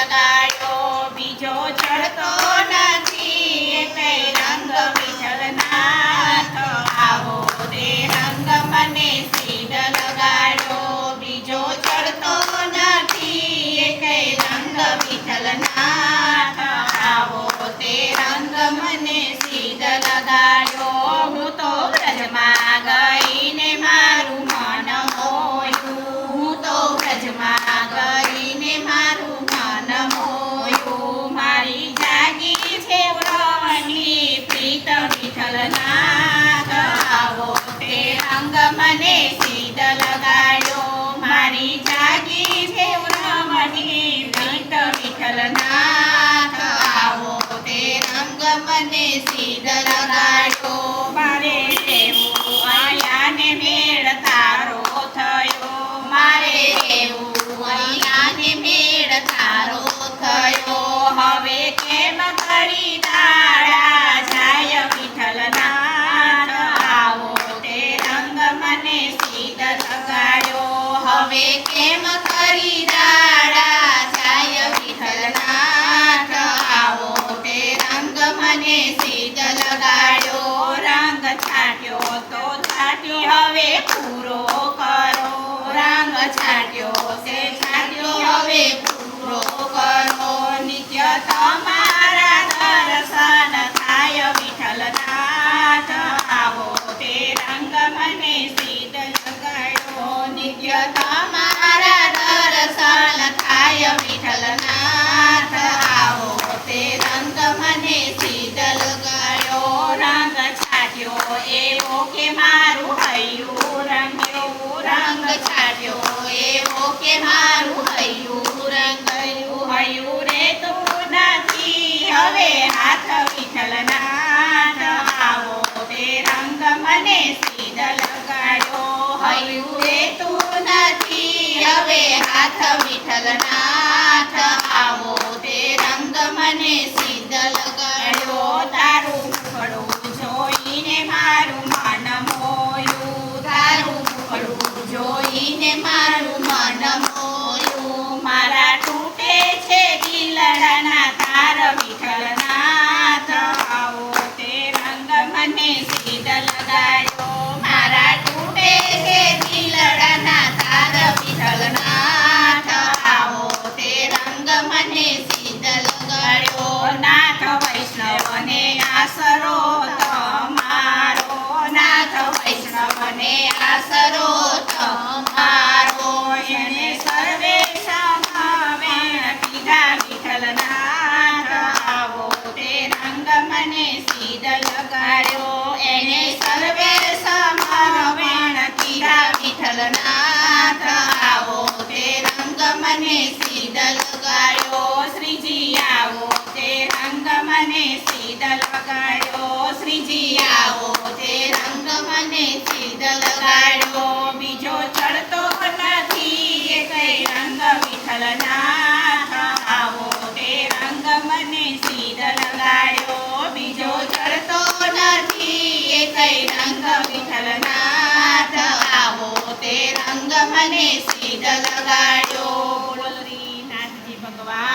લગાડ્યો બીજો ચડતો નથી કઈ રંગ વિઠ્ઠલનાથ આવો તે રંગ મને સીધ લગાડ્યો બીજો ચડતો નથી કઈ રંગ વિઠ્ઠલનાથ આવો તે રંગ મને સીધ લગાડ્યો હું તો બ્રજમાં ગઈને મારું મન મોયું હું તો બ્રજમાં ગઈને મારું મન મોયું મારી જાગી છે વ્રણની પ્રીત વિઠ્ઠલનાથ આવો તે રંગ મને સીધ લગાડ્યો મારી જાગી છે વ્રણની પ્રીત વિઠ્ઠલનાથ આવો તે રંગ મને સીધ લગાડ્યો મારે રહેવું અહીંયા ને મેળ તારો થયો મારે રહેવું અહીંયા ને મેળ તારો થયો હવે કેમ કરી દાડા જાય વિઠ્ઠલનાથ આવો તે રંગ મને સીધ લગાડ્યો હવે કેમ કરી દાડા જાય વિઠ્ઠલનાથ આવો તે રંગ મને સીધ લગાડ્યો રંગ છાટ્યો તો છાટ્યો હવે પૂરો કરો રંગ છાટ્યો તે છાટ્યો હવે પૂરો કરો નિત્ય તમારા દર્શન થાય વિઠ્ઠલનાથ આવો તે રંગ મને સીધ લગાડ્યો નિત્ય તમારા દર્શન થાય વિઠ્ઠલનાથ આવો તે રંગ મને સીધ લગાડ્યો રંગ છાટ્યો એવો કે મારું હૈયું રંગ્યું રંગ છાટ્યો એવો કે મારું હૈયું રંગાયું હૈયું રે તું નથી હવે હાથ વિઠ્ઠલનાથ આવો તે રંગ મને સીધ લગાડ્યો હૈયું રે તું નથી હવે હાથ વિઠ્ઠલનાથ આવો તે રંગ મને સીધ લગાડ્યો તારું મુખડું જોઈને મારું મન મોયું તારું મુખડું જોઈને મારું મન મોયું મારા તૂટે છે દિલડાના તાર વિઠ્ઠલનાથ આવો તે રંગ મને સીધ લગાડ્યો મારા તૂટે છે દિલડાના તાર વિઠ્ઠલનાથ આવો તે રંગ મને સીધ લગાડ્યો નાથ વૈષ્ણવને આસરો તમારો નાથ વૈષ્ણવને આસરો તમારો એને સર્વે સમાવે કીધા વિઠ્ઠલનાથ આવો તે રંગ મને સીધ લગાડ્યો એને સર્વે સમાવેણ કીધા વિઠ્ઠલનાથ આવો તે રંગ મને સીધ લગાડ્યો શ્રીજી આવો તે રંગ મને સીધ લગાડ્યો શ્રીજી આવો તે રંગ મને સીધ લગાડ્યો બીજો ચડતો નથી કઈ રંગ વિઠ્ઠલનાથ આવો તે રંગ મને સીધ લગાડ્યો બીજો ચડતો નથી કઈ રંગ વિઠ્ઠલનાથ આવો તે રંગ મને સીધ લગાડ્યો બોલો શ્રી નાથજી ભગવાન